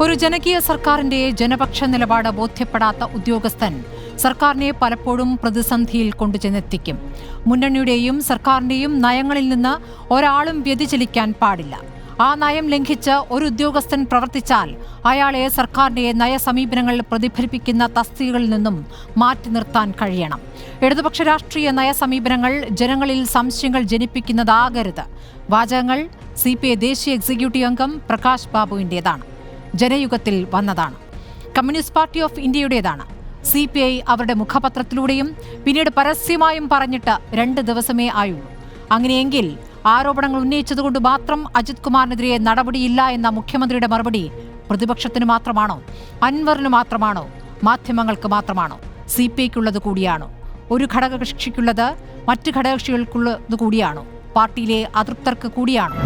ഒരു ജനകീയ സർക്കാരിന്റെ ജനപക്ഷ നിലപാട് ബോധ്യപ്പെടാത്ത ഉദ്യോഗസ്ഥൻ സർക്കാരിനെ പലപ്പോഴും പ്രതിസന്ധിയിൽ കൊണ്ടുചെന്നെത്തിക്കും. മുന്നണിയുടെയും സർക്കാരിന്റെയും നയങ്ങളിൽ നിന്ന് ഒരാളും വ്യതിചലിക്കാൻ പാടില്ല. ആ നയം ലംഘിച്ച് ഒരു ഉദ്യോഗസ്ഥൻ പ്രവർത്തിച്ചാൽ അയാളെ സർക്കാരിന്റെ നയസമീപനങ്ങൾ പ്രതിഫലിപ്പിക്കുന്ന തസ്തികകളിൽ നിന്നും മാറ്റി നിർത്താൻ കഴിയണം. ഇടതുപക്ഷ രാഷ്ട്രീയ നയസമീപനങ്ങൾ ജനങ്ങളിൽ സംശയങ്ങൾ ജനിപ്പിക്കുന്നതാകരുത്. വാചകങ്ങൾ CPI ദേശീയ എക്സിക്യൂട്ടീവ് അംഗം പ്രകാശ് ബാബുവിൻ്റേതാണ്. ജനയുഗത്തിൽ വന്നതാണ്. കമ്മ്യൂണിസ്റ്റ് പാർട്ടി ഓഫ് ഇന്ത്യയുടേതാണ്. CPI അവരുടെ മുഖപത്രത്തിലൂടെയും പിന്നീട് പരസ്യമായും പറഞ്ഞിട്ട് 2 ദിവസമേ ആയുള്ളൂ. അങ്ങനെയെങ്കിൽ ആരോപണങ്ങൾ ഉന്നയിച്ചതുകൊണ്ട് മാത്രം അജിത് കുമാറിനെതിരെ നടപടിയില്ല എന്ന മുഖ്യമന്ത്രിയുടെ മറുപടി പ്രതിപക്ഷത്തിന് മാത്രമാണോ? അൻവറിന് മാത്രമാണോ? മാധ്യമങ്ങൾക്ക് മാത്രമാണോ? CPIക്കുള്ളത് കൂടിയാണോ? ഒരു ഘടകകക്ഷിക്കുള്ളത് മറ്റ് ഘടകകക്ഷികൾക്കുള്ളത് കൂടിയാണോ? പാർട്ടിയിലെ അതൃപ്തർക്ക് കൂടിയാണോ?